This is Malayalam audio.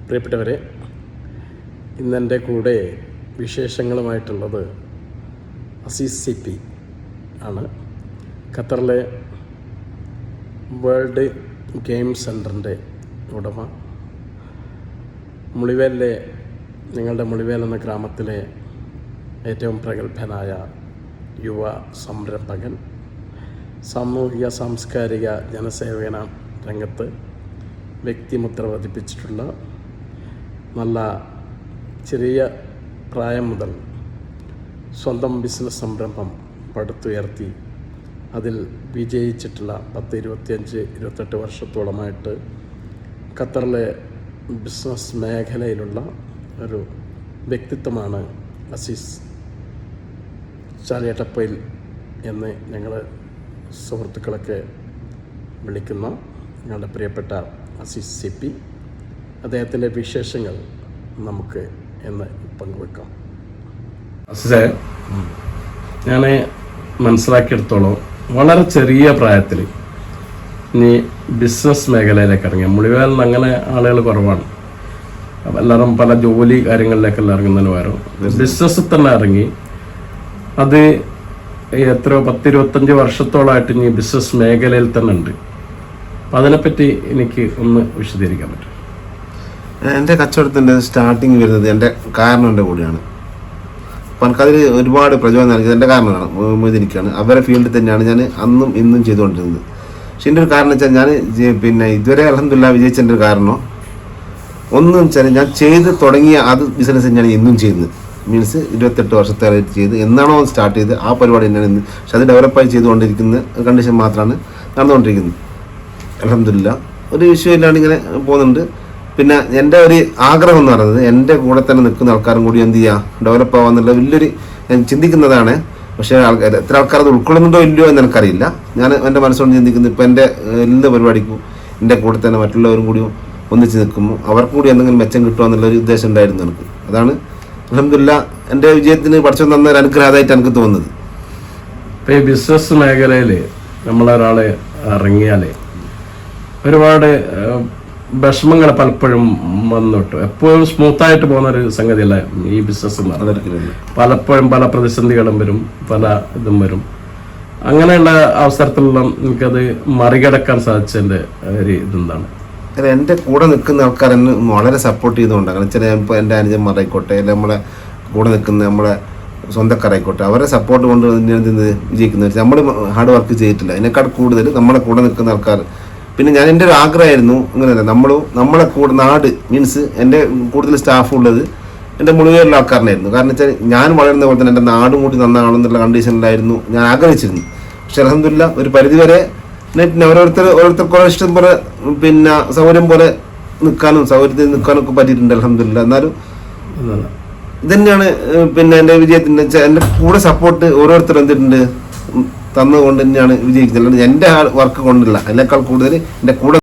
പ്രിയപ്പെട്ടവരെ, ഇന്നെൻ്റെ കൂടെ വിശേഷങ്ങളുമായിട്ടുള്ളത് അസീസ് CP ആണ്. ഖത്തറിലെ വേൾഡ് ഗെയിം സെൻറ്ററിൻ്റെ ഉടമ. മുളിവേലിലെ നിങ്ങളുടെ മുളിവേൽ എന്ന ഗ്രാമത്തിലെ ഏറ്റവും പ്രഗത്ഭനായ യുവ സംരംഭകൻ, സാമൂഹിക സാംസ്കാരിക ജനസേവന രംഗത്ത് വ്യക്തിമുദ്ര പതിപ്പിച്ചിട്ടുള്ള, നല്ല ചെറിയ പ്രായം മുതൽ സ്വന്തം ബിസിനസ് സംരംഭം പടുത്തുയർത്തി അതിൽ വിജയിച്ചിട്ടുള്ള 25-28 വർഷത്തോളമായിട്ട് ഖത്തറിലെ ബിസിനസ് മേഖലയിലുള്ള ഒരു വ്യക്തിത്വമാണ് അസീസ് ചാലിയാട്ടപ്പയിൽ എന്ന് ഞങ്ങൾ സുഹൃത്തുക്കളൊക്കെ വിളിക്കുന്ന ഞങ്ങളുടെ പ്രിയപ്പെട്ട അസീസ് CP. അദ്ദേഹത്തിൻ്റെ വിശേഷങ്ങൾ നമുക്ക് എന്ന് പങ്കുവെക്കാം. അസീസേ, ഞാൻ മനസ്സിലാക്കിയെടുത്തോളം വളരെ ചെറിയ പ്രായത്തിൽ ഇനി ബിസിനസ് മേഖലയിലേക്ക് ഇറങ്ങിയ മുളിവേൽ അങ്ങനെ ആളുകൾ കുറവാണ്. എല്ലാവരും പല ജോലി കാര്യങ്ങളിലേക്കെല്ലാം ഇറങ്ങുന്നതിന് പകരം ബിസിനസ്സിൽ തന്നെ ഇറങ്ങി അത് എത്രയോ 10-25 വർഷത്തോളമായിട്ട് ഇനി ബിസിനസ് മേഖലയിൽ തന്നെ ഉണ്ട്. അപ്പം അതിനെപ്പറ്റി എനിക്ക് ഒന്ന് വിശദീകരിക്കാൻ പറ്റും? എൻ്റെ കച്ചവടത്തിൻ്റെ സ്റ്റാർട്ടിങ് വരുന്നത് എൻ്റെ കാരണവൻ്റെ കൂടെയാണ്. അപ്പം എനിക്കതിൽ ഒരുപാട് പ്രചോദനം നൽകിയത് എൻ്റെ കാരണമാണ്, മൊയ്തീനിക്കാണ്. അവരുടെ ഫീൽഡിൽ തന്നെയാണ് ഞാൻ അന്നും ഇന്നും ചെയ്തുകൊണ്ടിരുന്നത്. പക്ഷെ എൻ്റെ ഒരു കാരണം വെച്ചാൽ ഞാൻ ഇതുവരെ അൽഹംദുലില്ലാഹ് വിജയിച്ചതിൻ്റെ ഒരു കാരണം ഒന്നും വെച്ചാൽ ഞാൻ ചെയ്ത് തുടങ്ങിയ അത് ബിസിനസ് തന്നെയാണ് ഇന്നും ചെയ്യുന്നത്. മീൻസ് 28 വർഷത്തേക്ക് ചെയ്ത് എന്നാണോ സ്റ്റാർട്ട് ചെയ്ത് ആ പരിപാടി തന്നെയാണ് ഇന്ന്. പക്ഷെ അത് ഡെവലപ്പായി ചെയ്തുകൊണ്ടിരിക്കുന്ന കണ്ടീഷൻ മാത്രമാണ് നടന്നുകൊണ്ടിരിക്കുന്നത്. അൽഹംദുലില്ലാഹ് ഒരു വിഷയമില്ലാണ്ട് ഇങ്ങനെ പോകുന്നുണ്ട്. പിന്നെ എൻ്റെ ഒരു ആഗ്രഹം എന്ന് പറയുന്നത് എൻ്റെ കൂടെ തന്നെ നിൽക്കുന്ന ആൾക്കാരും കൂടി എന്ത് ചെയ്യുക, ഡെവലപ്പ് ആവാന്നുള്ള വലിയൊരു ഞാൻ ചിന്തിക്കുന്നതാണ്. പക്ഷേ എത്ര ആൾക്കാർ അത് ഉൾക്കൊള്ളുന്നുണ്ടോ ഇല്ലയോ എന്ന് എനിക്കറിയില്ല. ഞാൻ എൻ്റെ മനസ്സുകൊണ്ട് ചിന്തിക്കുന്നത് ഇപ്പോൾ എൻ്റെ എല്ലാ പരിപാടിക്കും എൻ്റെ കൂടെ തന്നെ മറ്റുള്ളവരും കൂടി ഒന്നിച്ച് നിൽക്കുമ്പോൾ അവർക്കും കൂടി എന്തെങ്കിലും മെച്ചം കിട്ടുക എന്നുള്ളൊരു ഉദ്ദേശം ഉണ്ടായിരുന്നു എനിക്ക്. അതാണ് അൽഹംദുലില്ലാഹ് എൻ്റെ വിജയത്തിന് പഠിച്ചു തന്ന ഒരു അനുഗ്രഹമായിട്ട് എനിക്ക് തോന്നുന്നത്. ഇപ്പോൾ ഈ ബിസിനസ് മേഖലയിൽ നമ്മളൊരാളെ ഇറങ്ങിയാൽ ഒരുപാട് വിഷമങ്ങൾ പലപ്പോഴും വന്നിട്ടു. എപ്പോഴും സ്മൂത്തായിട്ട് പോകുന്നൊരു സംഗതിയല്ല ഈ ബിസിനസ്. പലപ്പോഴും പല പ്രതിസന്ധികളും വരും, പല ഇതും വരും. അങ്ങനെയുള്ള അവസരത്തിലുള്ള എനിക്കത് മറികടക്കാൻ സാധിച്ചതിൻ്റെ ഒരു ഇതെന്താണ്? എൻ്റെ കൂടെ നിൽക്കുന്ന ആൾക്കാർ എന്നെ വളരെ സപ്പോർട്ട് ചെയ്തുകൊണ്ടാണ്. കാരണം വെച്ചാൽ ഇപ്പോൾ എൻ്റെ അനുജന്മാരായിക്കോട്ടെ, അല്ലെങ്കിൽ നമ്മളെ കൂടെ നിൽക്കുന്ന നമ്മളെ സ്വന്തക്കാരായിക്കോട്ടെ, അവരെ സപ്പോർട്ട് കൊണ്ട് തന്നെയാണ് വിജയിക്കുന്നത്. നമ്മൾ ഹാർഡ് വർക്ക് ചെയ്തിട്ടില്ല, അതിനേക്കാൾ കൂടുതൽ നമ്മളെ കൂടെ നിൽക്കുന്ന ആൾക്കാർ. പിന്നെ ഞാൻ എൻ്റെ ഒരു ആഗ്രഹമായിരുന്നു അങ്ങനെയല്ല, നമ്മളെ കൂടെ നാട് മീൻസ് എൻ്റെ കൂടുതൽ സ്റ്റാഫ് ഉള്ളത് എൻ്റെ മുഴുവനുള്ള ആൾക്കാരനായിരുന്നു. കാരണം വെച്ചാൽ ഞാൻ വളരുന്ന പോലെ തന്നെ എൻ്റെ നാടും കൂടി നന്നാണെന്നുള്ള കണ്ടീഷനിലായിരുന്നു ഞാൻ ആഗ്രഹിച്ചിരുന്നു. പക്ഷെ അൽഹംദുലില്ലാഹ് ഒരു പരിധിവരെ ഓരോരുത്തർക്ക് ഓരോ ഇഷ്ടം പോലെ പിന്നെ സൗകര്യം പോലെ സൗകര്യത്തിൽ നിൽക്കാനും ഒക്കെ പറ്റിയിട്ടുണ്ട് അൽഹംദുലില്ലാഹ്. എന്നാലും ഇതന്നെയാണ് പിന്നെ എൻ്റെ വിജയത്തിൻ്റെ എൻ്റെ കൂടെ സപ്പോർട്ട് ഓരോരുത്തരും എന്തിട്ടുണ്ട് തന്നുകൊണ്ട് തന്നെയാണ് വിജയിക്കുന്നത്. എൻ്റെ വർക്ക് കൊണ്ടല്ല, അതിനേക്കാൾ കൂടുതൽ എൻ്റെ കൂടെ